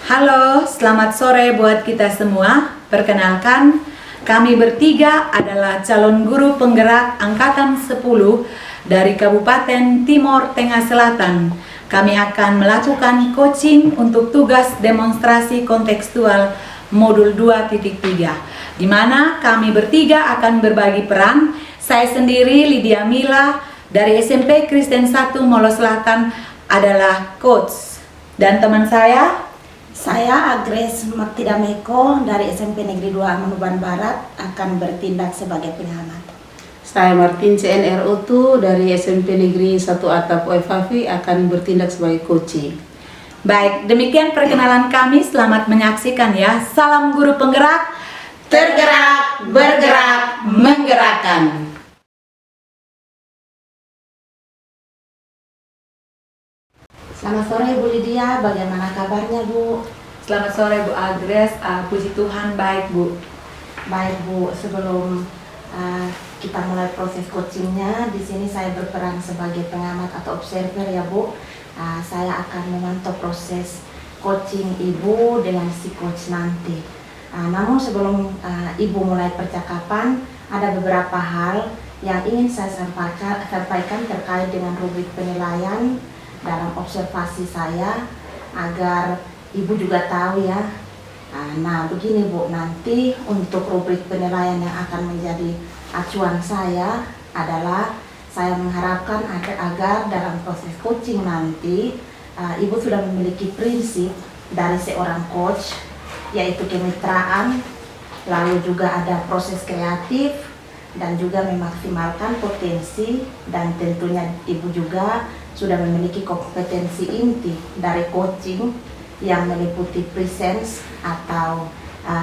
Halo, selamat sore buat kita semua. Perkenalkan, kami bertiga adalah calon guru penggerak Angkatan 10 dari Kabupaten Timor Tengah Selatan. Kami akan melakukan coaching untuk tugas demonstrasi kontekstual modul 2.3, di mana kami bertiga akan berbagi peran. Saya sendiri, Lydia Mila, dari SMP Kristen 1 Molo Selatan adalah coach. Dan teman saya Agres Maktidameko dari SMP Negeri 2 Manuban Barat akan bertindak sebagai pengamat. Saya Martin CNRO2 dari SMP Negeri 1 Atap OFAV akan bertindak sebagai coaching. Baik, demikian perkenalan kami. Selamat menyaksikan ya. Salam guru penggerak, Tergerak, bergerak, menggerakkan. Selamat sore Bu Lydia, bagaimana kabarnya Bu? Selamat sore Bu Agres. Puji Tuhan baik Bu. Baik Bu, sebelum kita mulai proses coachingnya, di sini saya berperan sebagai pengamat atau observer ya Bu. Saya akan memantau proses coaching Ibu dengan si coach nanti. Namun sebelum Ibu mulai percakapan, ada beberapa hal yang ingin saya sampaikan terkait dengan rubrik penilaian dalam observasi saya, agar Ibu juga tahu ya. Nah begini Bu, nanti untuk rubrik penilaian yang akan menjadi acuan saya adalah saya mengharapkan agar dalam proses coaching nanti Ibu sudah memiliki prinsip dari seorang coach, yaitu kemitraan, lalu juga ada proses kreatif, dan juga memaksimalkan potensi, dan tentunya Ibu juga sudah memiliki kompetensi inti dari coaching yang meliputi presence atau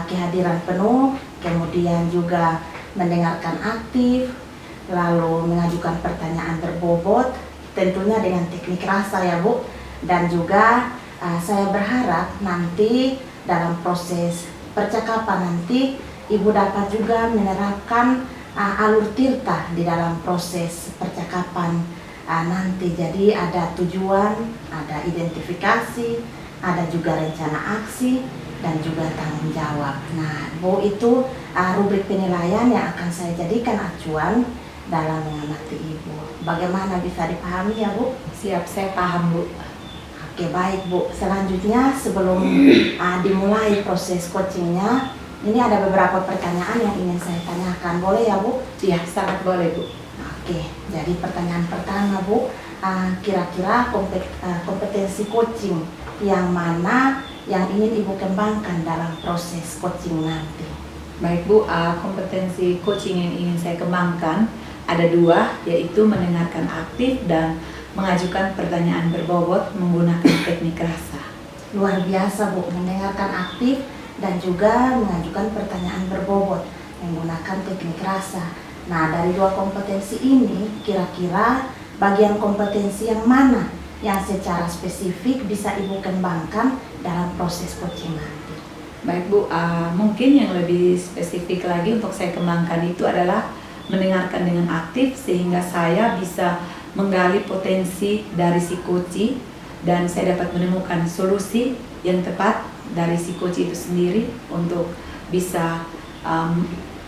kehadiran penuh, kemudian juga mendengarkan aktif, lalu mengajukan pertanyaan berbobot, tentunya dengan teknik rasa ya Bu. Dan juga saya berharap nanti dalam proses percakapan nanti Ibu dapat juga menerapkan alur tirta di dalam proses percakapan nanti. Jadi ada tujuan, ada identifikasi, ada juga rencana aksi, dan juga tanggung jawab. Nah Bu, itu rubrik penilaian yang akan saya jadikan acuan dalam mengamati Ibu. Bagaimana, bisa dipahami ya Bu? Siap, saya paham Bu. Oke baik Bu, selanjutnya sebelum dimulai proses coachingnya, ini ada beberapa pertanyaan yang ingin saya tanyakan, boleh ya Bu? Iya, sangat boleh Bu. Oke, jadi pertanyaan pertama Bu, kira-kira kompetensi coaching yang mana yang ingin Ibu kembangkan dalam proses coaching nanti? Baik Bu, kompetensi coaching yang ingin saya kembangkan ada dua, yaitu mendengarkan aktif dan mengajukan pertanyaan berbobot menggunakan teknik rasa. Luar biasa Bu, mendengarkan aktif dan juga mengajukan pertanyaan berbobot menggunakan teknik rasa. Nah dari dua kompetensi ini, kira-kira bagian kompetensi yang mana yang secara spesifik bisa Ibu kembangkan dalam proses coaching nanti? Baik Bu, mungkin yang lebih spesifik lagi untuk saya kembangkan itu adalah mendengarkan dengan aktif, sehingga saya bisa menggali potensi dari si coach dan saya dapat menemukan solusi yang tepat dari si coach itu sendiri untuk bisa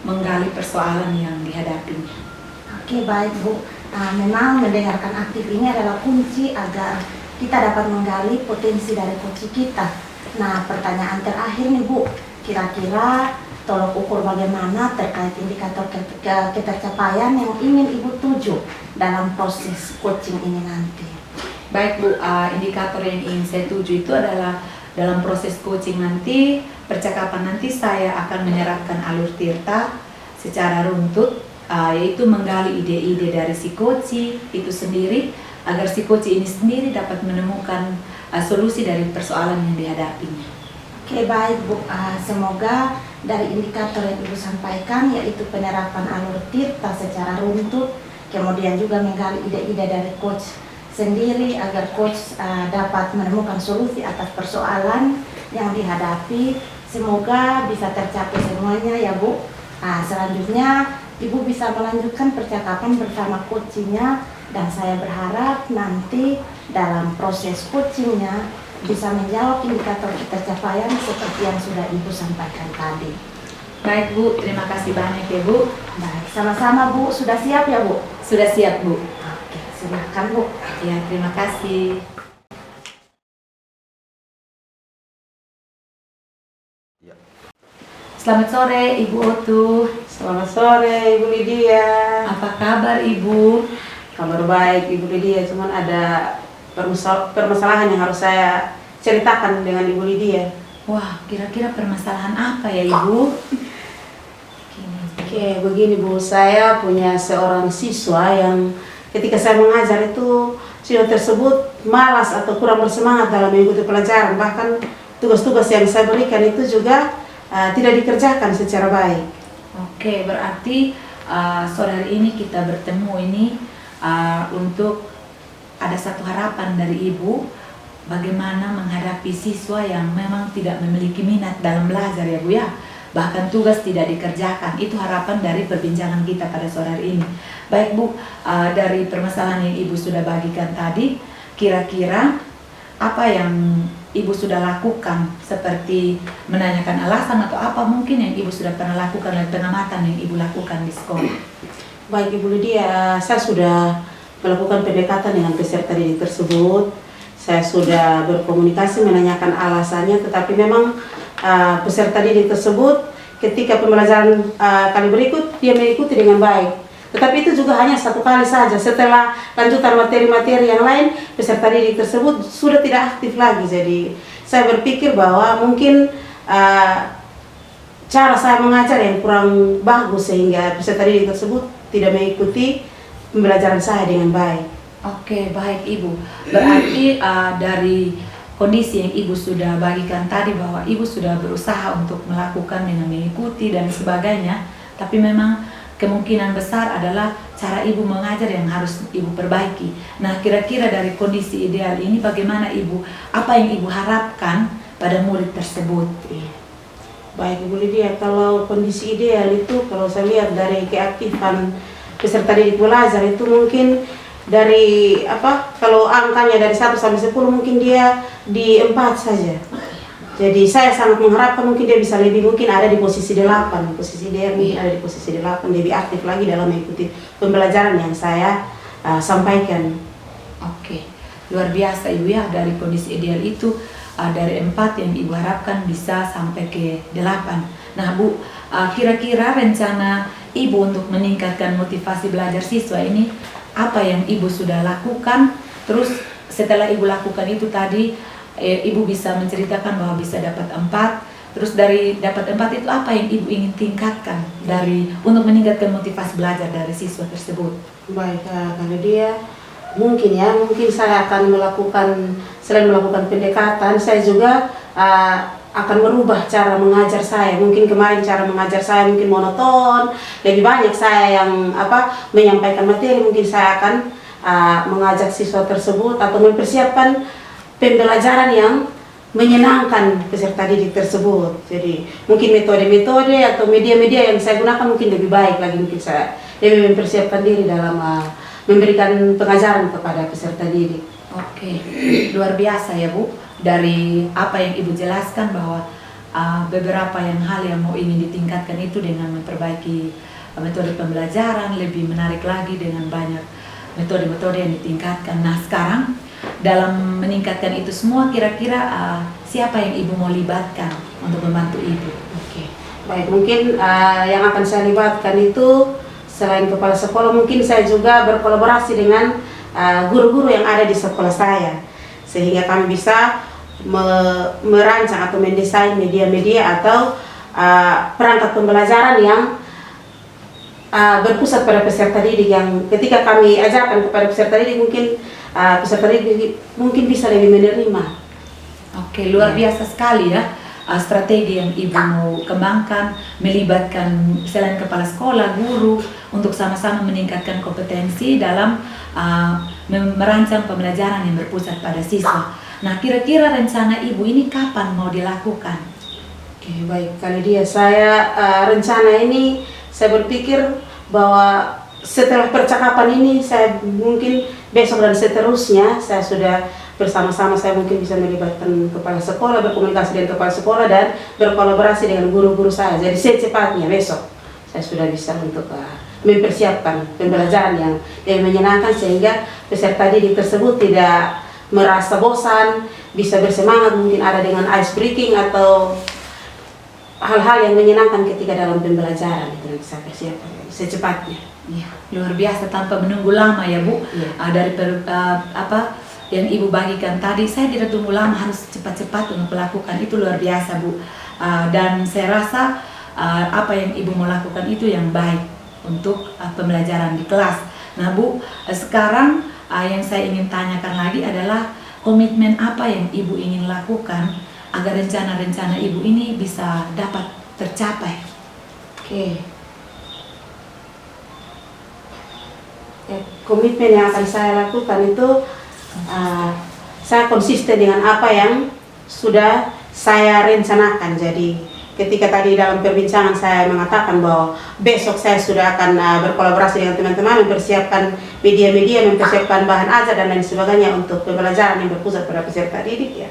menggali persoalan yang dihadapinya. Oke baik Bu, memang mendengarkan aktif ini adalah kunci agar kita dapat menggali potensi dari coach kita. Nah pertanyaan terakhir nih Bu, kira-kira tolok ukur bagaimana terkait indikator ketercapaian yang ingin Ibu tuju dalam proses coaching ini nanti? Baik Bu, indikator yang ingin saya tuju itu adalah dalam proses coaching nanti, percakapan nanti saya akan menyerapkan alur tirta secara runtut, yaitu menggali ide-ide dari si coach itu sendiri, agar si coach ini sendiri dapat menemukan solusi dari persoalan yang dihadapinya. Oke baik Bu, semoga dari indikator yang Ibu sampaikan, yaitu penerapan alur tirta secara runtut, kemudian juga menggali ide-ide dari coach sendiri agar coach dapat menemukan solusi atas persoalan yang dihadapi. Semoga bisa tercapai semuanya ya Bu. Selanjutnya Ibu bisa melanjutkan percakapan bersama coachingnya, dan saya berharap nanti dalam proses coachingnya bisa menjawab indikator pencapaian seperti yang sudah Ibu sampaikan tadi. Baik Bu, terima kasih banyak ya Bu. Baik, sama-sama Bu. Sudah siap ya Bu? Sudah siap Bu. Oke, silakan Bu. Ya, terima kasih. Selamat sore Ibu Otu. Selamat sore Ibu Lydia. Apa kabar Ibu? Kabar baik Ibu Lydia, cuman ada permasalahan yang harus saya ceritakan dengan Ibu Lydia. Wah, kira-kira permasalahan apa ya Ibu? Oke, begini Bu, saya punya seorang siswa yang ketika saya mengajar itu siswa tersebut malas atau kurang bersemangat dalam mengikuti pelajaran. Bahkan tugas-tugas yang saya berikan itu juga tidak dikerjakan secara baik. Oke, berarti sore hari ini kita bertemu ini untuk ada satu harapan dari Ibu bagaimana menghadapi siswa yang memang tidak memiliki minat dalam belajar ya Bu ya. Bahkan tugas tidak dikerjakan. Itu harapan dari perbincangan kita pada sore hari ini. Baik Bu, dari permasalahan yang Ibu sudah bagikan tadi, kira-kira apa yang Ibu sudah lakukan, seperti menanyakan alasan atau apa mungkin yang Ibu sudah pernah lakukan dan pengamatan yang Ibu lakukan di sekolah? Baik Ibu Lydia, saya sudah melakukan pendekatan dengan peserta didik tersebut. Saya sudah berkomunikasi menanyakan alasannya, tetapi memang peserta didik tersebut ketika pembelajaran kali berikut dia mengikuti dengan baik. Tetapi itu juga hanya satu kali saja. Setelah lanjutan materi-materi yang lain, peserta didik tersebut sudah tidak aktif lagi. Jadi saya berpikir bahwa mungkin cara saya mengajar yang kurang bagus sehingga peserta didik tersebut tidak mengikuti pembelajaran saya dengan baik. Oke, baik Ibu. Berarti dari kondisi yang Ibu sudah bagikan tadi bahwa Ibu sudah berusaha untuk melakukan dengan mengikuti dan sebagainya, tapi memang kemungkinan besar adalah cara Ibu mengajar yang harus Ibu perbaiki. Nah, kira-kira dari kondisi ideal ini bagaimana Ibu? Apa yang Ibu harapkan pada murid tersebut? Baik Ibu Lydia, kalau kondisi ideal itu kalau saya lihat dari keaktifan peserta didik belajar itu mungkin dari kalau angkanya dari 1 sampai 10 mungkin dia di 4 saja. Jadi saya sangat mengharapkan mungkin dia bisa lebih, mungkin ada di posisi 8, posisi dia mungkin ada di posisi 8, lebih aktif lagi dalam mengikuti pembelajaran yang saya sampaikan. Oke, luar biasa Ibu ya, dari kondisi ideal itu dari 4 yang Ibu harapkan bisa sampai ke 8. Nah Bu, kira-kira rencana Ibu untuk meningkatkan motivasi belajar siswa ini apa yang Ibu sudah lakukan? Terus setelah Ibu lakukan itu tadi Ibu bisa menceritakan bahwa bisa dapat 4. Terus dari dapat 4 itu apa yang Ibu ingin tingkatkan untuk meningkatkan motivasi belajar dari siswa tersebut? Baik, kalau dia mungkin saya akan melakukan, selain melakukan pendekatan, saya juga akan merubah cara mengajar saya. Mungkin kemarin cara mengajar saya mungkin monoton, lebih banyak saya yang menyampaikan materi. Mungkin saya akan mengajak siswa tersebut atau mempersiapkan pembelajaran yang menyenangkan peserta didik tersebut. Jadi mungkin metode-metode atau media-media yang saya gunakan mungkin lebih baik lagi. Mungkin saya lebih mempersiapkan diri dalam memberikan pengajaran kepada peserta didik. Oke, luar biasa ya Bu. Dari apa yang Ibu jelaskan bahwa beberapa hal yang mau ingin ditingkatkan itu dengan memperbaiki metode pembelajaran, lebih menarik lagi dengan banyak metode-metode yang ditingkatkan. Nah sekarang dalam meningkatkan itu semua, kira-kira siapa yang Ibu mau libatkan untuk membantu Ibu? Oke, baik, mungkin yang akan saya libatkan itu selain kepala sekolah, mungkin saya juga berkolaborasi dengan guru-guru yang ada di sekolah saya, sehingga kami bisa merancang atau mendesain media-media atau perangkat pembelajaran yang berpusat pada peserta didik, yang ketika kami ajarkan kepada peserta didik mungkin peserta didik mungkin bisa lebih menerima. Oke, luar biasa sekali ya strategi yang Ibu mau kembangkan, melibatkan selain kepala sekolah, guru untuk sama-sama meningkatkan kompetensi dalam merancang pembelajaran yang berpusat pada siswa. Nah, kira-kira rencana Ibu ini kapan mau dilakukan? Oke, baik, kalau dia saya rencana ini saya berpikir bahwa setelah percakapan ini saya mungkin besok dan seterusnya saya sudah bersama-sama saya mungkin bisa melibatkan kepala sekolah, berkomunikasi dengan kepala sekolah dan berkolaborasi dengan guru-guru saya. Jadi secepatnya besok saya sudah bisa untuk mempersiapkan pembelajaran yang menyenangkan sehingga peserta didik tersebut tidak merasa bosan, bisa bersemangat, mungkin ada dengan ice breaking atau hal-hal yang menyenangkan ketika dalam pembelajaran itu yang saya persiapkan secepatnya. Ya, luar biasa tanpa menunggu lama ya Bu. Ya. Dari apa yang Ibu bagikan tadi, saya tidak tunggu lama, harus cepat-cepat untuk melakukan, itu luar biasa Bu. Dan saya rasa apa yang Ibu mau lakukan itu yang baik untuk pembelajaran di kelas. Nah Bu, sekarang yang saya ingin tanyakan lagi adalah komitmen apa yang Ibu ingin lakukan agar rencana-rencana Ibu ini bisa dapat tercapai. Oke. Komitmen yang akan saya lakukan itu saya konsisten dengan apa yang sudah saya rencanakan. Jadi ketika tadi dalam perbincangan saya mengatakan bahwa besok saya sudah akan berkolaborasi dengan teman-teman, mempersiapkan media-media, mempersiapkan bahan ajar dan lain sebagainya untuk pembelajaran yang berpusat pada peserta didik ya.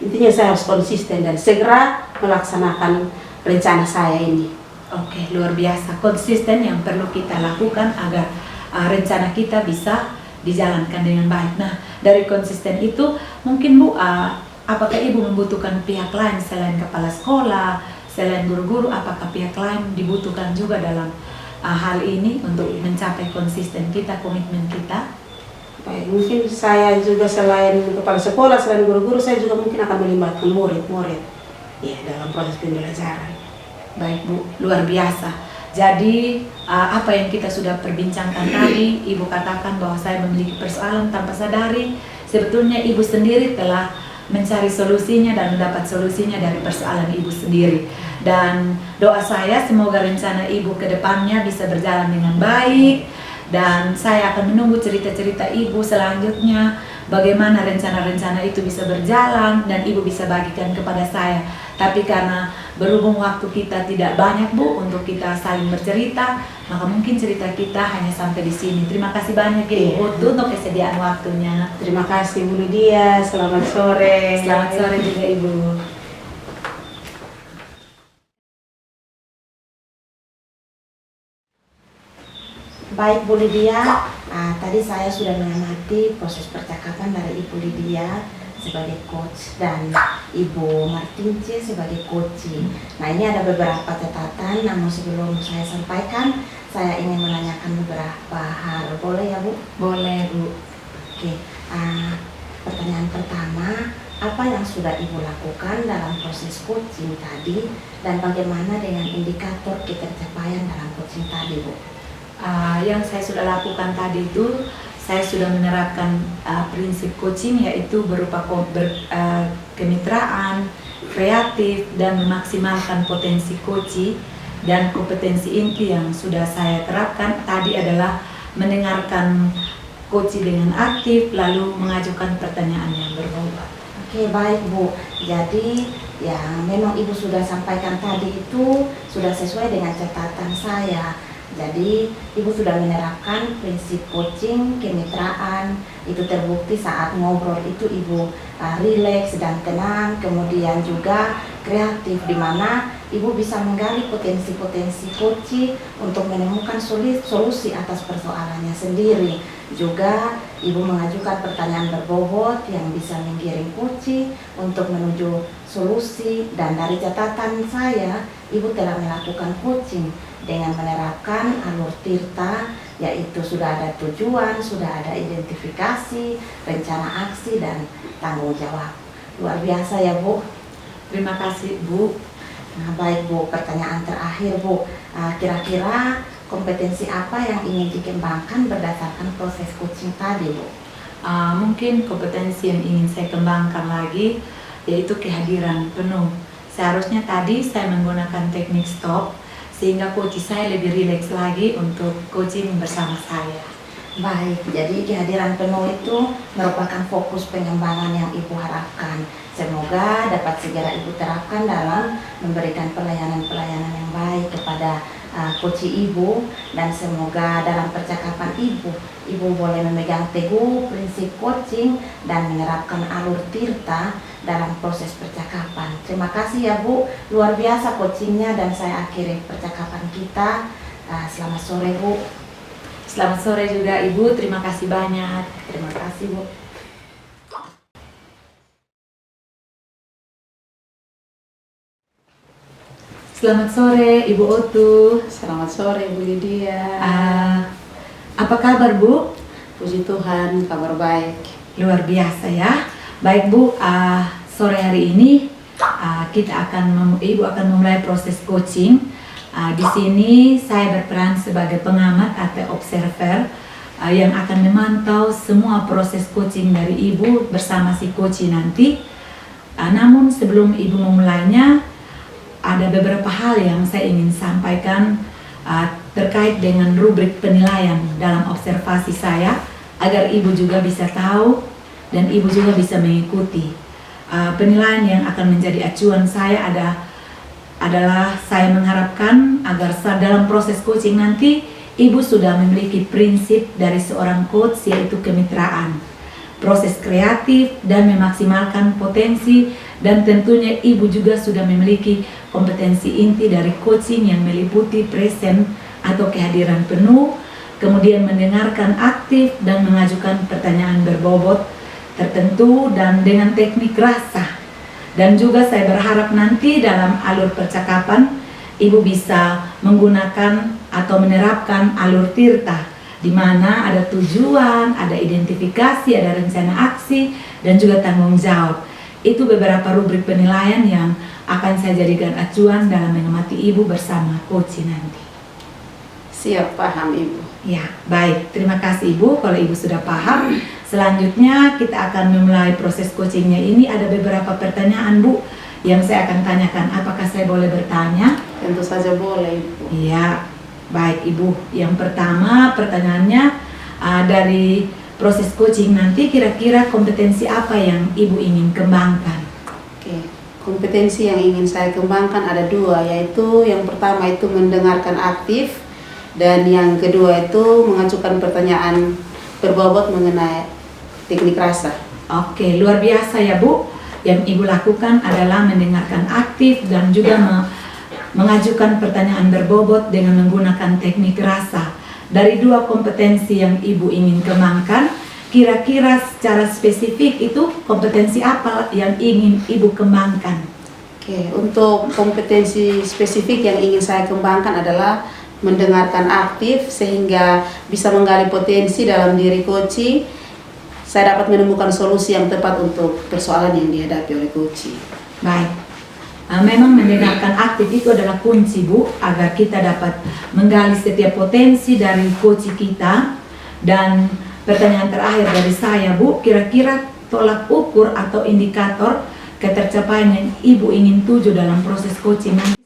Intinya saya harus konsisten dan segera melaksanakan rencana saya ini. Oke, luar biasa. Konsisten yang perlu kita lakukan agar rencana kita bisa dijalankan dengan baik. Nah, dari konsisten itu mungkin Bu, apakah Ibu membutuhkan pihak lain selain kepala sekolah, selain guru-guru, apakah pihak lain dibutuhkan juga dalam hal ini untuk mencapai konsisten kita, komitmen kita? Baik, mungkin saya juga selain kepala sekolah, selain guru-guru, saya juga mungkin akan melibatkan murid-murid ya dalam proses pembelajaran. Baik Bu, luar biasa. Jadi apa yang kita sudah perbincangkan tadi, Ibu katakan bahwa saya memiliki persoalan tanpa sadari, sebetulnya Ibu sendiri telah mencari solusinya dan mendapat solusinya dari persoalan Ibu sendiri. Dan doa saya semoga rencana Ibu ke depannya bisa berjalan dengan baik, dan saya akan menunggu cerita-cerita Ibu selanjutnya, bagaimana rencana-rencana itu bisa berjalan dan Ibu bisa bagikan kepada saya. Tapi karena berhubung waktu kita tidak banyak Bu untuk kita saling bercerita, maka mungkin cerita kita hanya sampai di sini. Terima kasih banyak Ibu untuk kesediaan waktunya. Terima kasih Bu Lydia, selamat sore. Selamat sore juga Ibu. Baik Bu Lydia, tadi saya sudah mengamati proses percakapan dari Ibu Lydia sebagai coach dan Ibu Martince sebagai coaching. Nah, ini ada beberapa catatan, namun sebelum saya sampaikan, saya ingin menanyakan beberapa hal. Boleh ya Bu? Boleh Bu. Oke, pertanyaan pertama, apa yang sudah Ibu lakukan dalam proses coaching tadi dan bagaimana dengan indikator ketercapaian dalam coaching tadi Bu? Yang saya sudah lakukan tadi itu, saya sudah menerapkan prinsip coaching, yaitu berupa kemitraan, kreatif, dan memaksimalkan potensi coaching. Dan kompetensi inti yang sudah saya terapkan tadi adalah mendengarkan coaching dengan aktif, lalu mengajukan pertanyaan yang berbobot. Oke, baik Bu. Jadi yang memang Ibu sudah sampaikan tadi itu sudah sesuai dengan catatan saya. Jadi Ibu sudah menerapkan prinsip coaching, kemitraan, itu terbukti saat ngobrol itu Ibu rileks dan tenang, kemudian juga kreatif, di mana Ibu bisa menggali potensi-potensi coaching untuk menemukan solusi atas persoalannya sendiri. Juga Ibu mengajukan pertanyaan berbobot yang bisa menggiring coaching untuk menuju solusi, dan dari catatan saya Ibu telah melakukan coaching dengan menerapkan alur tirta, yaitu sudah ada tujuan, sudah ada identifikasi, rencana aksi, dan tanggung jawab. Luar biasa ya Bu. Terima kasih Bu. Nah, baik Bu, pertanyaan terakhir Bu, kira-kira kompetensi apa yang ingin dikembangkan berdasarkan proses coaching tadi Bu? Mungkin kompetensi yang ingin saya kembangkan lagi yaitu kehadiran penuh. Seharusnya tadi saya menggunakan teknik stop sehingga coach saya lebih rileks lagi untuk coaching bersama saya. Baik, jadi kehadiran penuh itu merupakan fokus pengembangan yang Ibu harapkan. Semoga dapat segera Ibu terapkan dalam memberikan pelayanan-pelayanan yang baik kepada coaching Ibu, dan semoga dalam percakapan Ibu boleh memegang teguh prinsip coaching dan menerapkan alur tirta dalam proses percakapan. Terima kasih ya Bu, luar biasa coachingnya, dan saya akhiri percakapan kita. Selamat sore Bu. Selamat sore juga Ibu, terima kasih banyak. Terima kasih Bu. Selamat sore Ibu Otu. Selamat sore Bu Lydia. Apa kabar Bu? Puji Tuhan, kabar baik. Luar biasa ya. Baik Bu, sore hari ini Ibu akan memulai proses coaching. Di sini saya berperan sebagai pengamat atau observer yang akan memantau semua proses coaching dari Ibu bersama si coach nanti. Namun sebelum Ibu memulainya, ada beberapa hal yang saya ingin sampaikan terkait dengan rubrik penilaian dalam observasi saya, agar Ibu juga bisa tahu dan Ibu juga bisa mengikuti. Penilaian yang akan menjadi acuan saya adalah saya mengharapkan agar dalam proses coaching nanti Ibu sudah memiliki prinsip dari seorang coach, yaitu kemitraan, proses kreatif dan memaksimalkan potensi, dan tentunya Ibu juga sudah memiliki kompetensi inti dari coaching yang meliputi present atau kehadiran penuh, kemudian mendengarkan aktif dan mengajukan pertanyaan berbobot tertentu dan dengan teknik rasa. Dan juga saya berharap nanti dalam alur percakapan Ibu bisa menggunakan atau menerapkan alur tirta, di mana ada tujuan, ada identifikasi, ada rencana aksi, dan juga tanggung jawab. Itu beberapa rubrik penilaian yang akan saya jadikan acuan dalam mengamati Ibu bersama coach nanti. Siap, paham Ibu. Ya, baik. Terima kasih Ibu kalau Ibu sudah paham. Selanjutnya kita akan memulai proses coachingnya ini. Ada beberapa pertanyaan Bu yang saya akan tanyakan. Apakah saya boleh bertanya? Tentu saja boleh Ibu. Iya, baik Ibu. Yang pertama pertanyaannya, dari proses coaching nanti kira-kira kompetensi apa yang Ibu ingin kembangkan? Oke, kompetensi yang ingin saya kembangkan ada dua, yaitu yang pertama itu mendengarkan aktif, dan yang kedua itu mengajukan pertanyaan berbobot mengenai teknik rasa. Oke, luar biasa ya Bu. Yang Ibu lakukan adalah mendengarkan aktif dan juga mengajukan pertanyaan berbobot dengan menggunakan teknik rasa. Dari dua kompetensi yang Ibu ingin kembangkan, kira-kira secara spesifik itu kompetensi apa yang ingin Ibu kembangkan? Oke, untuk kompetensi spesifik yang ingin saya kembangkan adalah mendengarkan aktif sehingga bisa menggali potensi dalam diri coaching. Saya dapat menemukan solusi yang tepat untuk persoalan yang dihadapi oleh coaching. Baik. Memang mendengarkan aktif itu adalah kunci Bu, agar kita dapat menggali setiap potensi dari coach kita. Dan pertanyaan terakhir dari saya Bu, kira-kira tolak ukur atau indikator ketercapaian yang Ibu ingin tuju dalam proses coaching nanti.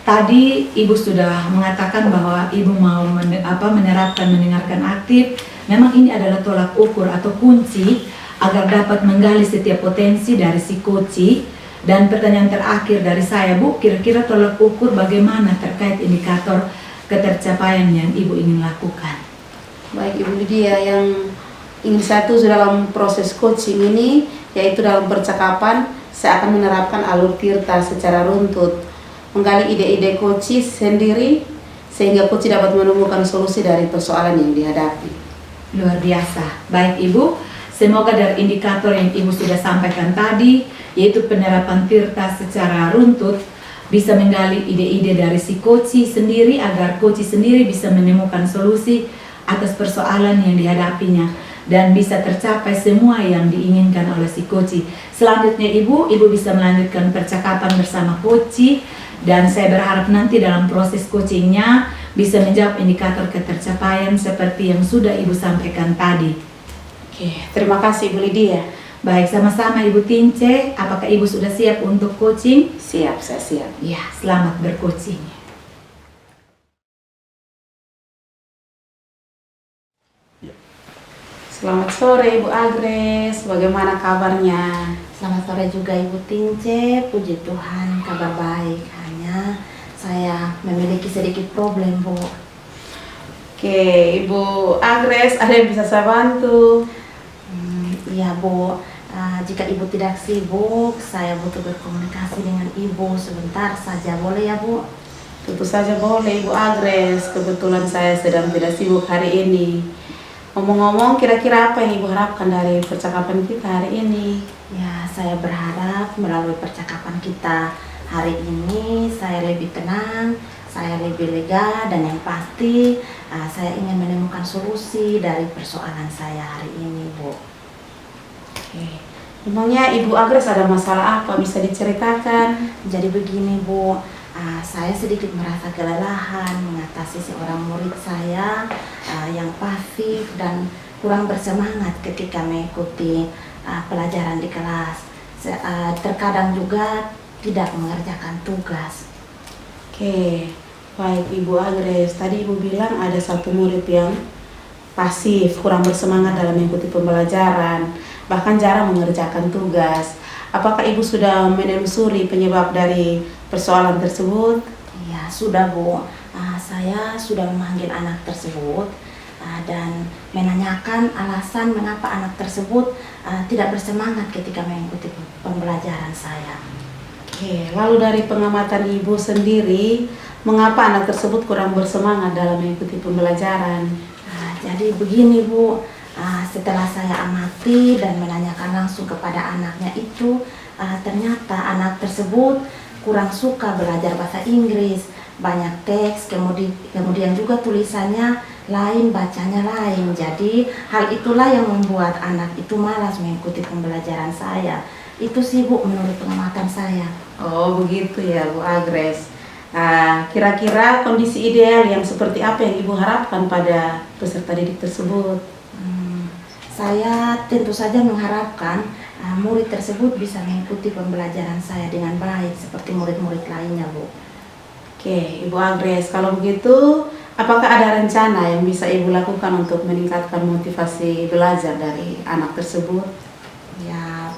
Tadi Ibu sudah mengatakan bahwa Ibu mau menerapkan mendengarkan aktif. Memang ini adalah tolak ukur atau kunci agar dapat menggali setiap potensi dari si coach. Dan pertanyaan terakhir dari saya Bu, kira-kira tolak ukur bagaimana terkait indikator ketercapaian yang Ibu ingin lakukan? Baik Ibu Lydia, yang ingin saya tuju dalam proses coaching ini, yaitu dalam percakapan saya akan menerapkan alur tirta secara runtut, menggali ide-ide coach sendiri sehingga coach dapat menemukan solusi dari persoalan yang dihadapi. Luar biasa. Baik Ibu, semoga dari indikator yang Ibu sudah sampaikan tadi, yaitu penerapan tirta secara runtut, bisa menggali ide-ide dari si coach sendiri agar coach sendiri bisa menemukan solusi atas persoalan yang dihadapinya dan bisa tercapai semua yang diinginkan oleh si coach. Selanjutnya Ibu bisa melanjutkan percakapan bersama coach, dan saya berharap nanti dalam proses coachingnya bisa menjawab indikator ketercapaian seperti yang sudah Ibu sampaikan tadi. Oke, terima kasih Ibu Lydia. Baik, sama-sama Ibu Tince. Apakah Ibu sudah siap untuk coaching? Siap, saya siap. Ya, selamat bercoaching. Selamat sore Ibu Agnes, bagaimana kabarnya? Selamat sore juga Ibu Tince, puji Tuhan kabar baik. Hanya saya memiliki sedikit problem, Bu. Oke, Ibu Agres, ada yang bisa saya bantu? Iya, Bu. Jika Ibu tidak sibuk, saya butuh berkomunikasi dengan Ibu sebentar saja, boleh ya, Bu? Tentu saja boleh, Ibu Agres. Kebetulan saya sedang tidak sibuk hari ini. Ngomong-ngomong, kira-kira apa yang Ibu harapkan dari percakapan kita hari ini? Ya, saya berharap melalui percakapan kita hari ini saya lebih tenang, saya lebih lega, dan yang pasti saya ingin menemukan solusi dari persoalan saya hari ini, Bu. Oke. Memangnya Ibu Agres ada masalah apa? Bisa diceritakan? Jadi begini, Bu, saya sedikit merasa kelelahan mengatasi seorang murid saya yang pasif dan kurang bersemangat ketika mengikuti pelajaran di kelas. Terkadang juga tidak mengerjakan tugas. Oke, baik Ibu Agres. Tadi Ibu bilang ada satu murid yang pasif, kurang bersemangat dalam mengikuti pembelajaran, bahkan jarang mengerjakan tugas. Apakah Ibu sudah menelusuri penyebab dari persoalan tersebut? Ya, sudah, Bu. Saya sudah memanggil anak tersebut dan menanyakan alasan mengapa anak tersebut tidak bersemangat ketika mengikuti pembelajaran saya. Oke, lalu dari pengamatan Ibu sendiri, mengapa anak tersebut kurang bersemangat dalam mengikuti pembelajaran? Jadi begini, Bu, setelah saya amati dan menanyakan langsung kepada anaknya itu, ternyata anak tersebut kurang suka belajar bahasa Inggris, banyak teks, kemudian juga tulisannya lain, bacanya lain. Jadi hal itulah yang membuat anak itu malas mengikuti pembelajaran saya. Itu sih, Bu, menurut pengamatan saya. Oh begitu ya Bu Agres. Kira-kira kondisi ideal yang seperti apa yang Ibu harapkan pada peserta didik tersebut? Saya tentu saja mengharapkan murid tersebut bisa mengikuti pembelajaran saya dengan baik seperti murid-murid lainnya, Bu. Oke, Ibu Agres, kalau begitu apakah ada rencana yang bisa Ibu lakukan untuk meningkatkan motivasi belajar dari anak tersebut? Ya,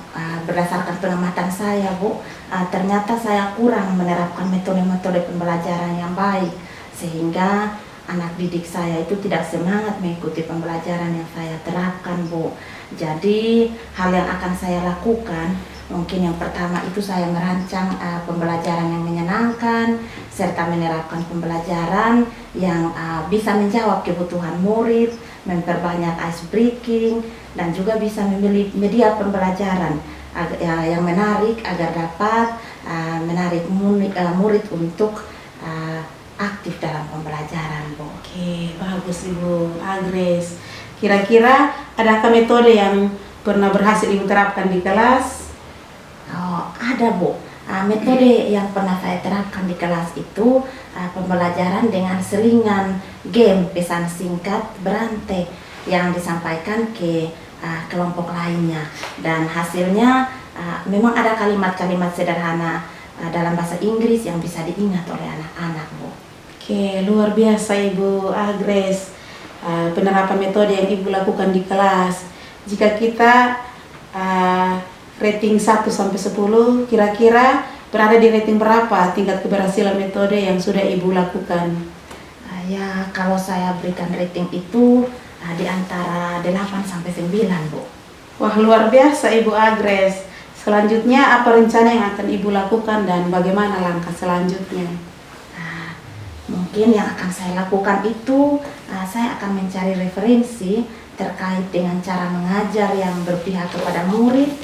berdasarkan pengamatan saya, Bu, ternyata saya kurang menerapkan metode-metode pembelajaran yang baik sehingga anak didik saya itu tidak semangat mengikuti pembelajaran yang saya terapkan, Bu. Jadi hal yang akan saya lakukan, mungkin yang pertama itu saya merancang pembelajaran yang menyenangkan serta menerapkan pembelajaran yang bisa menjawab kebutuhan murid, memperbanyak ice breaking, dan juga bisa memilih media pembelajaran yang menarik agar dapat menarik murid untuk aktif dalam pembelajaran, Bu. Oke, bagus Ibu Agres. Kira-kira adakah metode yang pernah berhasil Ibu terapkan di kelas? Oh, ada, Bu. Metode yang pernah saya terapkan di kelas itu pembelajaran dengan selingan game pesan singkat berantai yang disampaikan ke kelompok lainnya, dan hasilnya memang ada kalimat-kalimat sederhana dalam bahasa Inggris yang bisa diingat oleh anak-anak, Bu. Oke, luar biasa Ibu Agres. Penerapan metode yang Ibu lakukan di kelas. Jika kita rating 1 sampai 10, kira-kira berada di rating berapa tingkat keberhasilan metode yang sudah Ibu lakukan? Ya, kalau saya berikan rating itu di antara 8 sampai 9, Bu. Wah, luar biasa Ibu Agres. Selanjutnya apa rencana yang akan Ibu lakukan dan bagaimana langkah selanjutnya? Mungkin yang akan saya lakukan itu saya akan mencari referensi terkait dengan cara mengajar yang berpihak kepada murid.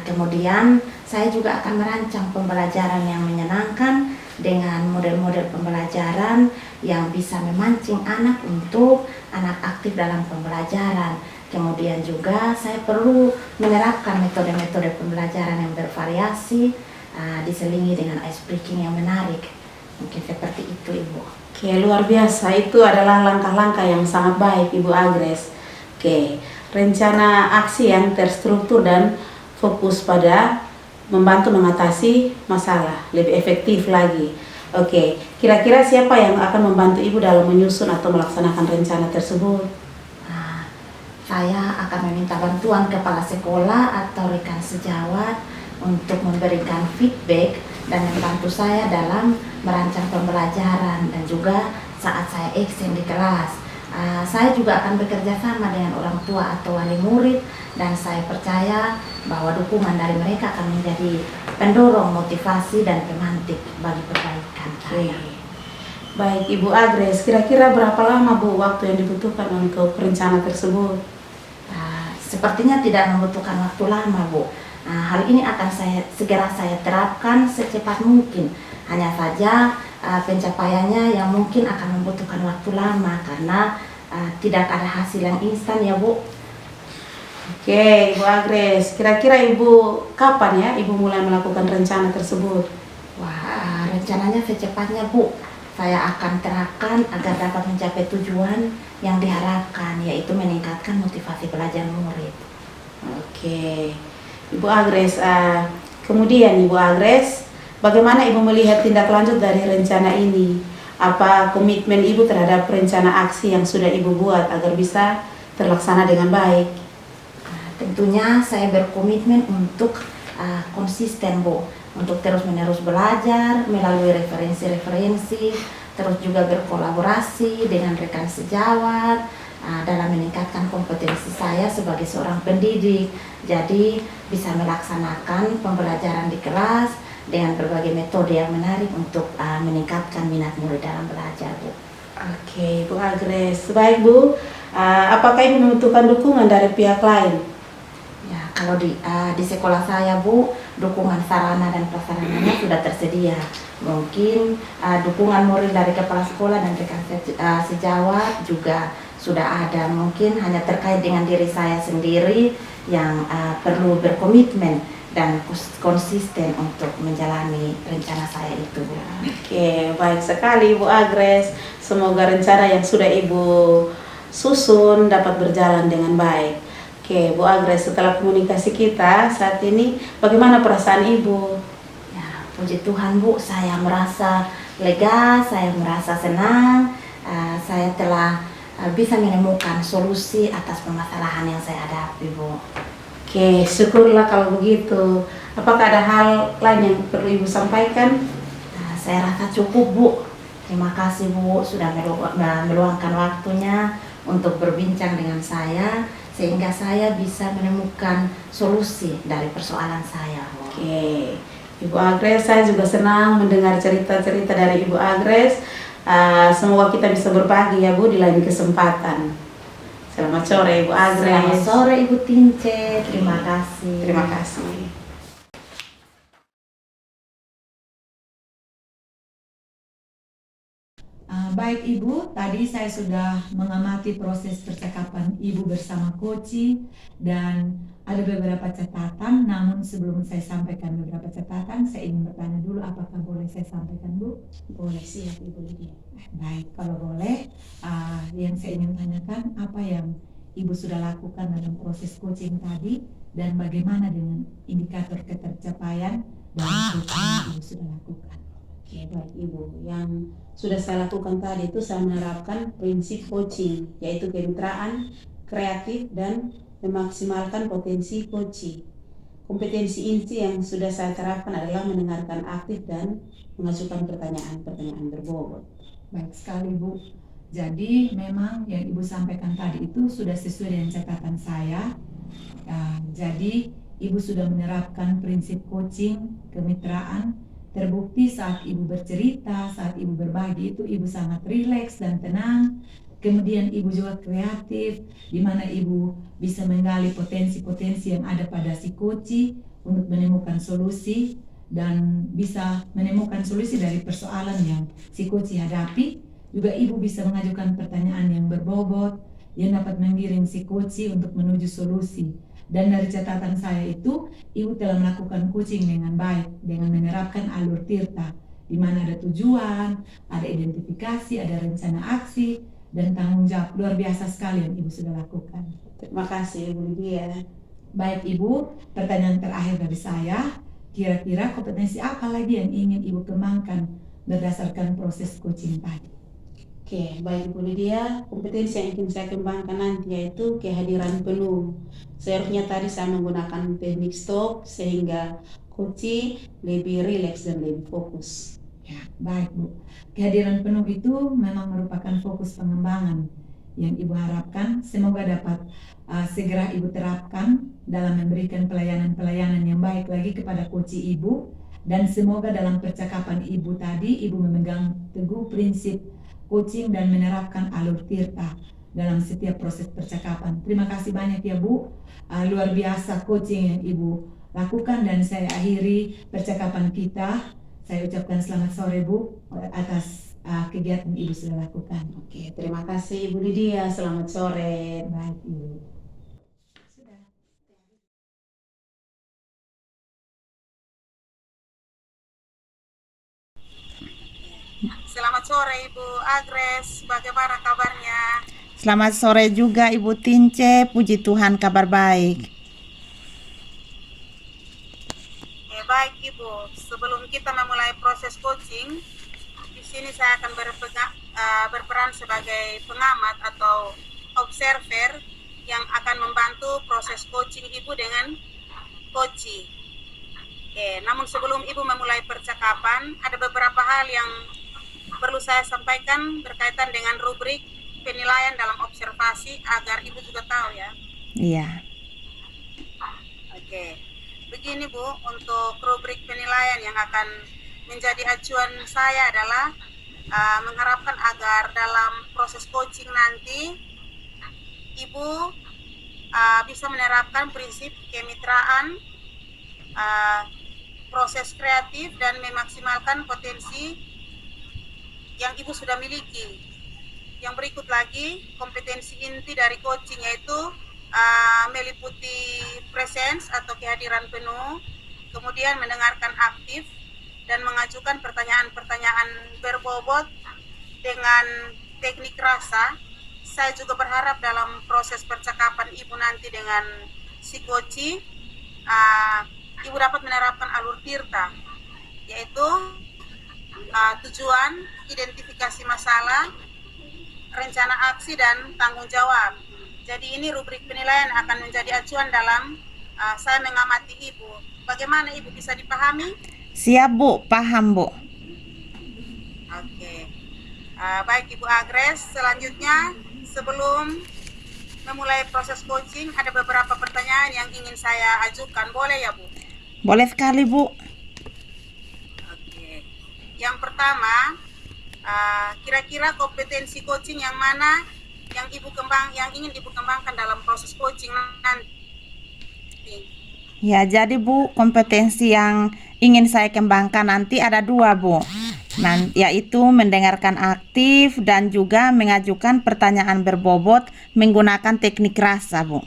Kemudian saya juga akan merancang pembelajaran yang menyenangkan dengan model-model pembelajaran yang bisa memancing anak untuk anak aktif dalam pembelajaran. Kemudian juga saya perlu menerapkan metode-metode pembelajaran yang bervariasi diselingi dengan ice breaking yang menarik. Mungkin seperti itu, Ibu. Oke, luar biasa. Itu adalah langkah-langkah yang sangat baik Ibu Agres. Oke, rencana aksi yang terstruktur dan fokus pada membantu mengatasi masalah, lebih efektif lagi. Oke, kira-kira siapa yang akan membantu Ibu dalam menyusun atau melaksanakan rencana tersebut? Saya akan meminta bantuan kepala sekolah atau rekan sejawat untuk memberikan feedback dan membantu saya dalam merancang pembelajaran dan juga saat saya eksen di kelas. Saya juga akan bekerja sama dengan orang tua atau wali murid, dan saya percaya bahwa dukungan dari mereka akan menjadi pendorong, motivasi, dan pemantik bagi perbaikan saya. Baik Ibu Agres, kira-kira berapa lama Bu waktu yang dibutuhkan untuk rencana tersebut? Sepertinya tidak membutuhkan waktu lama, Bu. Hal ini akan segera saya terapkan secepat mungkin. Hanya saja pencapaiannya yang mungkin akan membutuhkan waktu lama karena tidak ada hasil yang instan ya, Bu. Oke, Ibu Agres, kira-kira Ibu kapan ya Ibu mulai melakukan rencana tersebut? Wah, rencananya secepatnya, Bu. Saya akan terapkan agar dapat mencapai tujuan yang diharapkan, yaitu meningkatkan motivasi belajar murid. Oke, Ibu Agres, kemudian Ibu Agres, bagaimana Ibu melihat tindak lanjut dari rencana ini? Apa komitmen Ibu terhadap rencana aksi yang sudah Ibu buat agar bisa terlaksana dengan baik? Tentunya saya berkomitmen untuk konsisten, Bu, untuk terus-menerus belajar melalui referensi-referensi, terus juga berkolaborasi dengan rekan sejawat dalam meningkatkan kompetensi saya sebagai seorang pendidik. Jadi bisa melaksanakan pembelajaran di kelas dengan berbagai metode yang menarik untuk meningkatkan minat murid dalam belajar, Bu. Oke, Bu Agres. Baik Bu, apakah Ibu membutuhkan dukungan dari pihak lain? Ya, kalau di sekolah saya, Bu, dukungan sarana dan prasarananya sudah tersedia. Mungkin dukungan murid dari kepala sekolah dan rekan sejawat juga sudah ada. Mungkin hanya terkait dengan diri saya sendiri yang perlu berkomitmen dan konsisten untuk menjalani rencana saya itu, Bu. Oke, baik sekali Bu Agres. Semoga rencana yang sudah Ibu susun dapat berjalan dengan baik. Oke, Bu Agres, setelah komunikasi kita saat ini, bagaimana perasaan Ibu? Ya, puji Tuhan, Bu, saya merasa lega, saya merasa senang, saya telah bisa menemukan solusi atas permasalahan yang saya hadapi, Bu. Oke, syukurlah kalau begitu. Apakah ada hal lain yang perlu Ibu sampaikan? Saya rasa cukup, Bu. Terima kasih, Bu, sudah meluangkan waktunya untuk berbincang dengan saya, sehingga saya bisa menemukan solusi dari persoalan saya. Oke, Ibu Agres, saya juga senang mendengar cerita-cerita dari Ibu Agres. Semoga kita bisa berbagi ya Bu di lain kesempatan. Selamat sore Ibu Agres. Selamat sore Ibu Tince, terima kasih. Terima kasih. Baik Ibu, tadi saya sudah mengamati proses percakapan Ibu bersama Koci dan ada beberapa catatan, namun sebelum saya sampaikan beberapa catatan, saya ingin bertanya dulu apakah boleh saya sampaikan, Bu? Boleh, siap Ibu Lydia. Baik, kalau boleh, yang saya ingin tanyakan apa yang Ibu sudah lakukan dalam proses coaching tadi dan bagaimana dengan indikator ketercapaian dalam coaching yang Ibu sudah lakukan? Oke, baik Ibu. Yang sudah saya lakukan tadi itu saya menerapkan prinsip coaching, yaitu kemitraan, kreatif, dan memaksimalkan potensi coaching. Kompetensi inti yang sudah saya terapkan adalah mendengarkan aktif dan mengajukan pertanyaan-pertanyaan berbobot. Baik sekali Bu. Jadi memang yang Ibu sampaikan tadi itu sudah sesuai dengan catatan saya. Jadi Ibu sudah menerapkan prinsip coaching, kemitraan. Terbukti saat Ibu bercerita, saat Ibu berbagi itu Ibu sangat rileks dan tenang. Kemudian Ibu juga kreatif, di mana Ibu bisa menggali potensi-potensi yang ada pada si coach untuk menemukan solusi dan bisa menemukan solusi dari persoalan yang si coach hadapi. Juga Ibu bisa mengajukan pertanyaan yang berbobot yang dapat menggiring si coach untuk menuju solusi. Dan dari catatan saya itu, Ibu telah melakukan coaching dengan baik, dengan menerapkan alur tirta, di mana ada tujuan, ada identifikasi, ada rencana aksi, dan tanggung jawab. Luar biasa sekali yang Ibu sudah lakukan. Terima kasih Ibu Lydia. Baik Ibu, pertanyaan terakhir dari saya, kira-kira kompetensi apa lagi yang ingin Ibu kembangkan berdasarkan proses coaching tadi? Oke, baik Bu Lydia, kompetensi yang ingin saya kembangkan nanti yaitu kehadiran penuh. Seharusnya tadi saya menggunakan teknik stop sehingga coaching lebih rileks dan lebih fokus. Ya, baik Bu. Kehadiran penuh itu memang merupakan fokus pengembangan yang Ibu harapkan semoga dapat segera Ibu terapkan dalam memberikan pelayanan-pelayanan yang baik lagi kepada coaching Ibu, dan semoga dalam percakapan Ibu tadi Ibu memegang teguh prinsip coaching dan menerapkan alur tirta dalam setiap proses percakapan. Terima kasih banyak ya Bu, luar biasa coaching yang Ibu lakukan, dan saya akhiri percakapan kita. Saya ucapkan selamat sore Bu atas kegiatan Ibu sudah lakukan. Oke, terima kasih Ibu Lydia, selamat sore. Baik Ibu. Sudah. Selamat sore Ibu Agres, bagaimana kabarnya? Selamat sore juga Ibu Tince, puji Tuhan kabar baik. Baik Ibu, sebelum kita memulai proses coaching, di sini saya akan berperan sebagai pengamat atau observer yang akan membantu proses coaching Ibu dengan coaching. Namun sebelum Ibu memulai percakapan, ada beberapa hal yang perlu saya sampaikan berkaitan dengan rubrik penilaian dalam observasi agar Ibu juga tahu ya. Iya. Oke, begini Bu, untuk rubrik penilaian yang akan menjadi acuan saya adalah mengharapkan agar dalam proses coaching nanti Ibu bisa menerapkan prinsip kemitraan, proses kreatif, dan memaksimalkan potensi yang Ibu sudah miliki. Yang berikut lagi, kompetensi inti dari coaching yaitu meliputi presence atau kehadiran penuh, kemudian mendengarkan aktif dan mengajukan pertanyaan-pertanyaan berbobot dengan teknik rasa. Saya juga berharap dalam proses percakapan Ibu nanti dengan si coaching, Ibu dapat menerapkan alur tirta, yaitu tujuan, identifikasi masalah, rencana aksi, dan tanggung jawab. Jadi ini rubrik penilaian akan menjadi acuan dalam saya mengamati Ibu. Bagaimana Ibu, bisa dipahami? Siap Bu, paham Bu. Oke. Baik Ibu Agres, selanjutnya sebelum memulai proses coaching ada beberapa pertanyaan yang ingin saya ajukan. Boleh ya Bu? Boleh sekali Bu. Oke. Yang pertama, kira-kira kompetensi coaching yang mana yang ingin Ibu kembangkan dalam proses coaching nanti? Ya, jadi Bu, kompetensi yang ingin saya kembangkan nanti ada 2 Bu. Yaitu mendengarkan aktif dan juga mengajukan pertanyaan berbobot menggunakan teknik rasa Bu.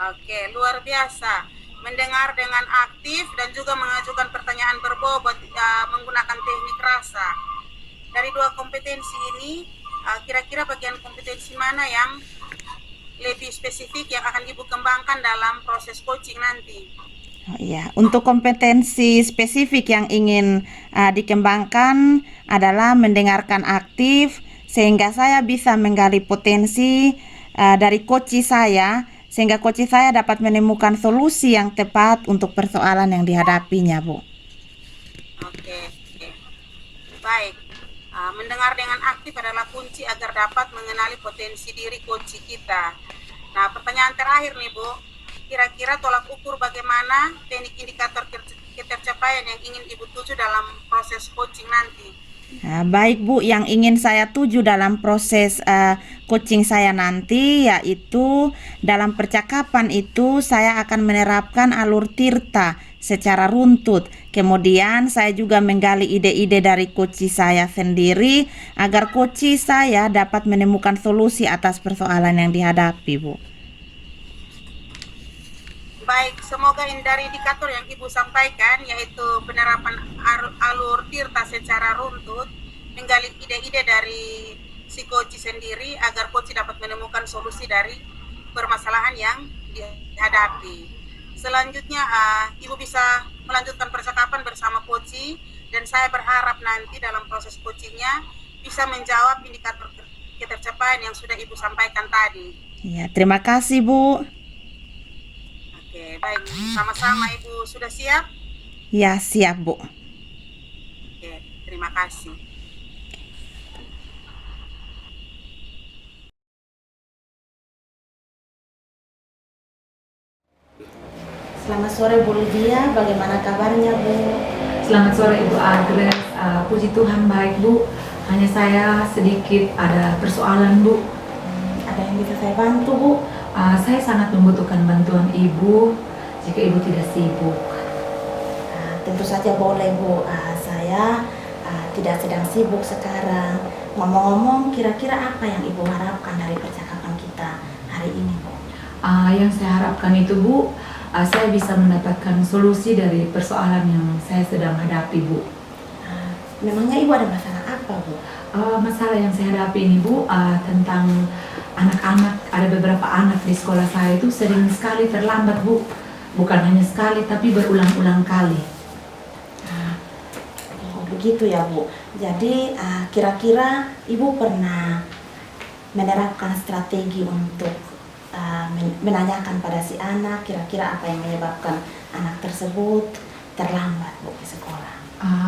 Oke, luar biasa. Mendengar dengan aktif dan juga mengajukan pertanyaan berbobot menggunakan teknik rasa. Dari 2 kompetensi ini, kira-kira bagian kompetensi mana yang lebih spesifik yang akan Ibu kembangkan dalam proses coaching nanti? Oh, iya, untuk kompetensi spesifik yang ingin dikembangkan adalah mendengarkan aktif sehingga saya bisa menggali potensi dari coach saya, sehingga coach saya dapat menemukan solusi yang tepat untuk persoalan yang dihadapinya Bu. Oke. Baik. Mendengar dengan aktif adalah kunci agar dapat mengenali potensi diri coach kita. Nah, pertanyaan terakhir nih Bu, kira-kira tolak ukur bagaimana teknik indikator ketercapaian yang ingin Ibu tuju dalam proses coaching nanti? Baik Bu, yang ingin saya tuju dalam proses coaching saya nanti yaitu dalam percakapan itu saya akan menerapkan alur tirta secara runtut. Kemudian saya juga menggali ide-ide dari coach saya sendiri agar coach saya dapat menemukan solusi atas persoalan yang dihadapi Bu. Baik, semoga dari indikator yang Ibu sampaikan yaitu penerapan alur tirta secara runtut, menggali ide-ide dari si coach sendiri agar coach dapat menemukan solusi dari permasalahan yang dihadapi. Selanjutnya Ibu bisa melanjutkan percakapan bersama coach, dan saya berharap nanti dalam proses coachingnya bisa menjawab indikator ketercapaian yang sudah Ibu sampaikan tadi. Ya, terima kasih Bu. Oke, baik. Sama-sama Ibu. Sudah siap? Ya, siap Bu. Oke, terima kasih. Selamat sore Bu Lydia, bagaimana kabarnya Bu? Selamat sore Ibu Agnes. Puji Tuhan baik Bu. Hanya saya sedikit ada persoalan Bu. Ada yang bisa saya bantu Bu? Saya sangat membutuhkan bantuan Ibu jika Ibu tidak sibuk. Tentu saja boleh Bu. Saya tidak sedang sibuk sekarang. Ngomong-ngomong, kira-kira apa yang Ibu harapkan dari percakapan kita hari ini Bu? Yang saya harapkan itu Bu, saya bisa mendapatkan solusi dari persoalan yang saya sedang hadapi Bu. Memangnya Ibu ada masalah apa Bu? Masalah yang saya hadapi ini Bu, tentang anak-anak. Ada beberapa anak di sekolah saya itu sering sekali terlambat Bu. Bukan hanya sekali tapi berulang-ulang kali. Oh begitu ya Bu. Jadi kira-kira Ibu pernah menerapkan strategi untuk menanyakan pada si anak kira-kira apa yang menyebabkan anak tersebut terlambat Bu ke sekolah?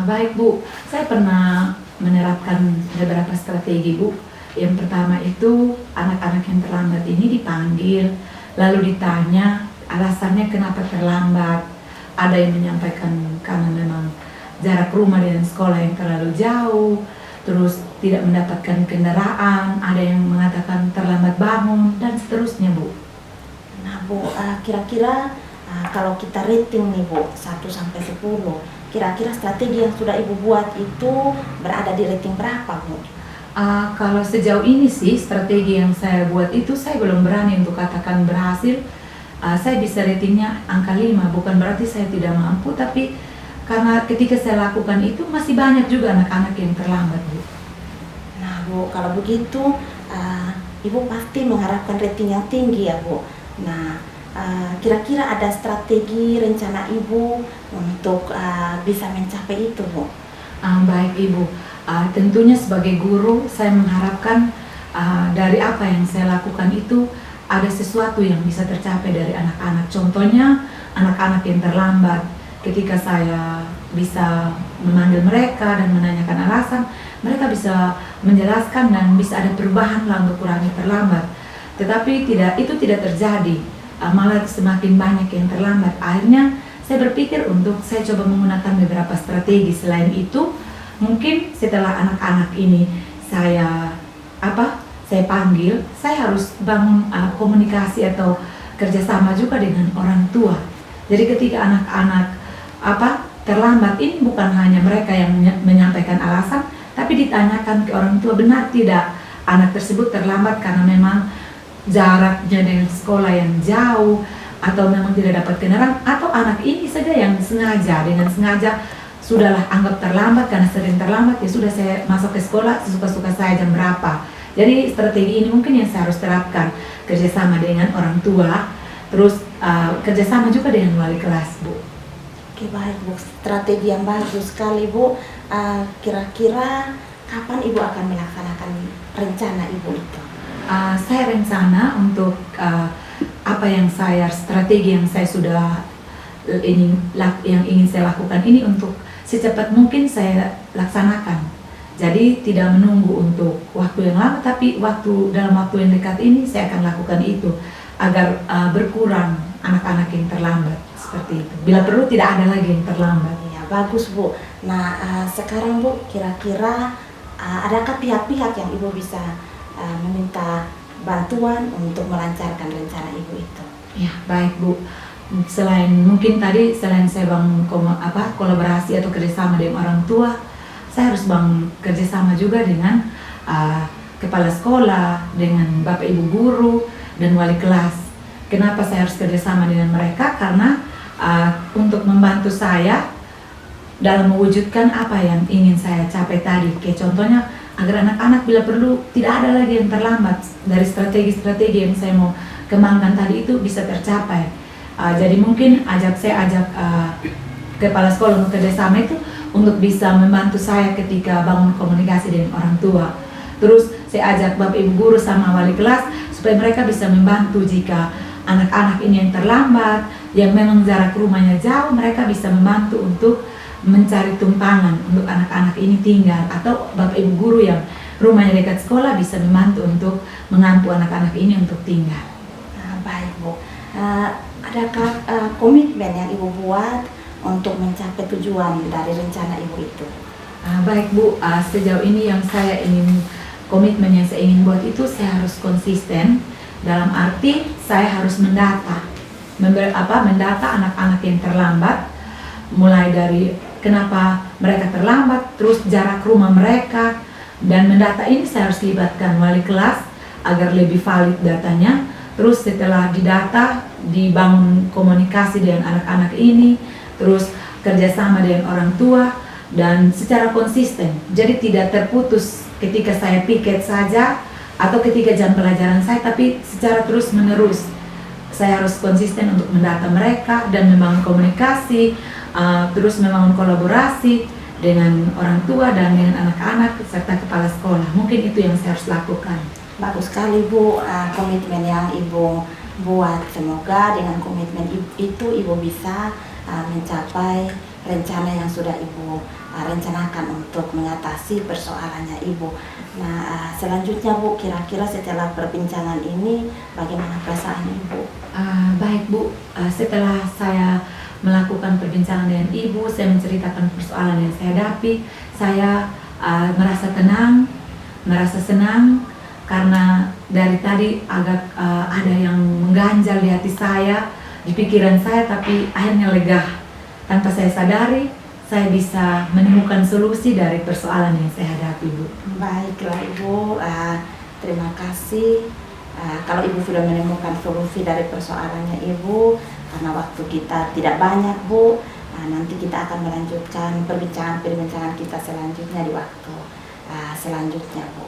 Baik Bu, saya pernah menerapkan beberapa strategi Bu. Yang pertama itu anak-anak yang terlambat ini dipanggil, lalu ditanya alasannya kenapa terlambat. Ada yang menyampaikan karena memang jarak rumah dengan sekolah yang terlalu jauh, terus tidak mendapatkan kendaraan, ada yang mengatakan terlambat bangun, dan seterusnya Bu. Nah Bu, kira-kira kalau kita rating nih Bu, 1 sampai 10, kira-kira strategi yang sudah Ibu buat itu berada di rating berapa Bu? Kalau sejauh ini sih strategi yang saya buat itu saya belum berani untuk katakan berhasil. Saya bisa ratingnya angka 5, bukan berarti saya tidak mampu, tapi karena ketika saya lakukan itu masih banyak juga anak-anak yang terlambat Bu. Nah Bu, kalau begitu Ibu pasti mengharapkan rating yang tinggi ya Bu. Nah kira-kira ada strategi rencana Ibu untuk bisa mencapai itu Bu? Baik Ibu, tentunya sebagai guru saya mengharapkan dari apa yang saya lakukan itu ada sesuatu yang bisa tercapai dari anak-anak. Contohnya anak-anak yang terlambat, ketika saya bisa memanggil mereka dan menanyakan alasan, mereka bisa menjelaskan dan bisa ada perubahan lah untuk kurangi terlambat. Tetapi itu tidak terjadi, malah semakin banyak yang terlambat. Akhirnya saya berpikir untuk saya coba menggunakan beberapa strategi. Selain itu, mungkin setelah anak-anak ini saya panggil, saya harus bangun komunikasi atau kerjasama juga dengan orang tua. Jadi ketika anak-anak terlambat, ini bukan hanya mereka yang menyampaikan alasan, tapi ditanyakan ke orang tua, benar tidak anak tersebut terlambat karena memang jaraknya dengan sekolah yang jauh, atau memang tidak dapat kendaraan, atau anak ini saja yang dengan sengaja sudahlah anggap terlambat karena sering terlambat, ya sudah saya masuk ke sekolah sesuka-suka saya jam berapa. Jadi strategi ini mungkin yang saya harus terapkan, kerjasama dengan orang tua, terus kerjasama juga dengan wali kelas Bu. Oke baik Bu, strategi yang bagus sekali Bu. Kira-kira kapan Ibu akan melaksanakan rencana Ibu itu? Saya rencana untuk strategi yang saya sudah yang ingin saya lakukan ini untuk secepat mungkin saya laksanakan. Jadi tidak menunggu untuk waktu yang lama, tapi dalam waktu yang dekat ini saya akan lakukan itu agar berkurang anak-anak yang terlambat seperti itu. Bila perlu tidak ada lagi yang terlambat. Ya bagus Bu. Nah sekarang Bu, kira-kira adakah pihak-pihak yang Ibu bisa meminta bantuan untuk melancarkan rencana Ibu itu? Ya baik Bu. Mungkin tadi selain saya bangun kolaborasi atau kerjasama dengan orang tua, saya harus bangun kerjasama juga dengan kepala sekolah, dengan Bapak Ibu guru, dan wali kelas. Kenapa saya harus kerjasama dengan mereka? Karena untuk membantu saya dalam mewujudkan apa yang ingin saya capai tadi. Kayak contohnya, agar anak-anak bila perlu tidak ada lagi yang terlambat, dari strategi-strategi yang saya mau kembangkan tadi itu bisa tercapai. Jadi mungkin saya ajak kepala sekolah untuk kerjasama itu untuk bisa membantu saya ketika bangun komunikasi dengan orang tua. Terus saya ajak Bapak Ibu guru sama wali kelas supaya mereka bisa membantu jika anak-anak ini yang terlambat, yang memang jarak rumahnya jauh, mereka bisa membantu untuk mencari tumpangan untuk anak-anak ini tinggal, atau Bapak Ibu guru yang rumahnya dekat sekolah bisa membantu untuk mengampu anak-anak ini untuk tinggal. Baik Bu, adakah komitmen yang Ibu buat untuk mencapai tujuan dari rencana Ibu itu? Baik Bu, sejauh ini yang saya ingin, komitmen yang saya ingin buat itu, saya harus konsisten dalam arti saya harus mendata anak-anak yang terlambat, mulai dari kenapa mereka terlambat, terus jarak rumah mereka, dan mendata ini saya harus libatkan wali kelas agar lebih valid datanya. Terus setelah didata, dibangun komunikasi dengan anak-anak ini, terus kerjasama dengan orang tua, dan secara konsisten. Jadi tidak terputus ketika saya piket saja atau ketika jam pelajaran saya, tapi secara terus menerus. Saya harus konsisten untuk mendata mereka dan membangun komunikasi, terus membangun kolaborasi dengan orang tua dan dengan anak-anak serta kepala sekolah. Mungkin itu yang saya harus lakukan. Bagus sekali Bu, komitmen yang Ibu buat. Semoga dengan komitmen itu Ibu bisa mencapai rencana yang sudah Ibu rencanakan untuk mengatasi persoalannya Ibu. Nah, selanjutnya Bu, kira-kira setelah perbincangan ini bagaimana perasaan Ibu? Baik Bu, setelah saya melakukan perbincangan dengan Ibu, saya menceritakan persoalan yang saya hadapi, saya merasa tenang, merasa senang, karena dari tadi agak ada yang mengganjal di hati saya, di pikiran saya, tapi akhirnya lega. Tanpa saya sadari, saya bisa menemukan solusi dari persoalan yang saya hadapi, Bu. Baiklah Ibu, terima kasih. Kalau Ibu sudah menemukan solusi dari persoalannya Ibu, karena waktu kita tidak banyak Bu, nanti kita akan melanjutkan perbincangan kita selanjutnya di waktu selanjutnya Bu.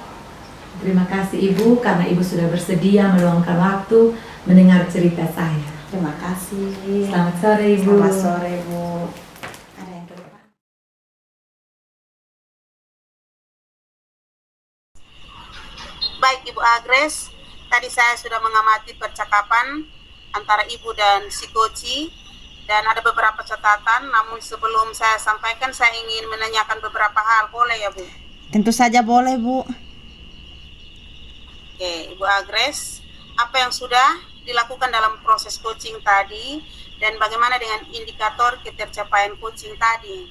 Terima kasih Ibu, karena Ibu sudah bersedia meluangkan waktu mendengar cerita saya. Terima kasih. Selamat sore Ibu. Selamat sore Bu. Ada yang kedua? Baik Ibu Agres, tadi saya sudah mengamati percakapan antara Ibu dan si Koci, dan ada beberapa catatan, namun sebelum saya sampaikan saya ingin menanyakan beberapa hal, boleh ya Bu? Tentu saja boleh Bu. Oke, Ibu Agres, apa yang sudah dilakukan dalam proses coaching tadi dan bagaimana dengan indikator ketercapaian coaching tadi?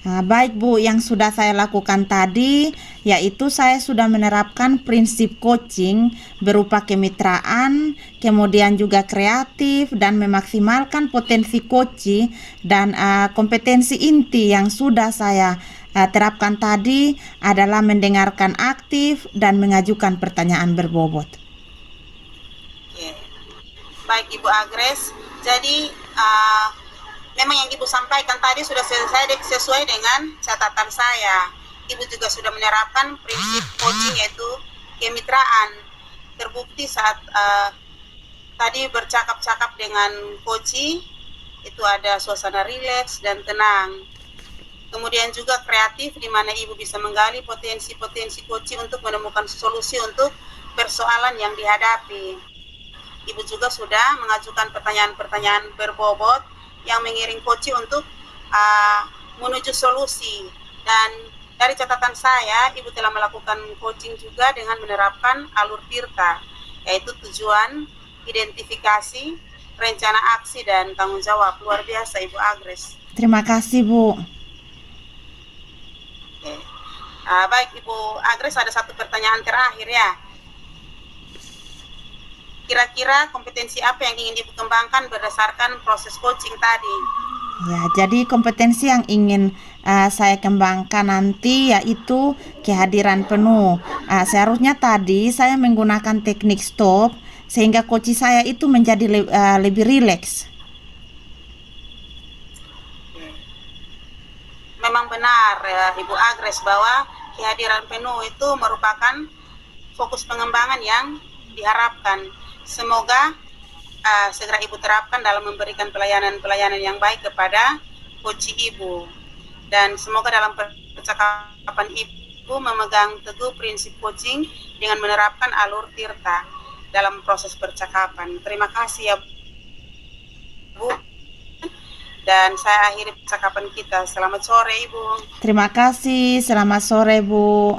Baik Bu, yang sudah saya lakukan tadi yaitu saya sudah menerapkan prinsip coaching berupa kemitraan, kemudian juga kreatif, dan memaksimalkan potensi coach dan kompetensi inti yang sudah saya terapkan tadi adalah mendengarkan aktif dan mengajukan pertanyaan berbobot. Oke. Baik Ibu Agres, jadi memang yang Ibu sampaikan tadi sudah sesuai dengan catatan saya. Ibu juga sudah menerapkan prinsip coaching yaitu kemitraan. Terbukti saat tadi bercakap-cakap dengan coach, itu ada suasana rileks dan tenang. Kemudian juga kreatif, di mana Ibu bisa menggali potensi-potensi coach untuk menemukan solusi untuk persoalan yang dihadapi. Ibu juga sudah mengajukan pertanyaan-pertanyaan berbobot yang mengiring coach untuk menuju solusi. Dan dari catatan saya, Ibu telah melakukan coaching juga dengan menerapkan alur tirta, yaitu tujuan, identifikasi, rencana aksi, dan tanggung jawab. Luar biasa Ibu Agres. Terima kasih Bu. Oke. Baik Ibu Agres, ada satu pertanyaan terakhir ya. Kira-kira kompetensi apa yang ingin Ibu kembangkan berdasarkan proses coaching tadi? Ya, jadi kompetensi yang ingin saya kembangkan nanti yaitu kehadiran penuh. Seharusnya tadi saya menggunakan teknik stop sehingga coach saya itu menjadi lebih rileks. Memang benar Ibu Agres bahwa kehadiran penuh itu merupakan fokus pengembangan yang diharapkan. Semoga segera Ibu terapkan dalam memberikan pelayanan yang baik kepada coach Ibu. dan semoga dalam percakapan Ibu memegang teguh prinsip coaching dengan menerapkan alur tirta dalam proses percakapan. Terima kasih ya Bu. Dan saya akhiri percakapan kita. Selamat sore Ibu. Terima kasih, selamat sore Bu.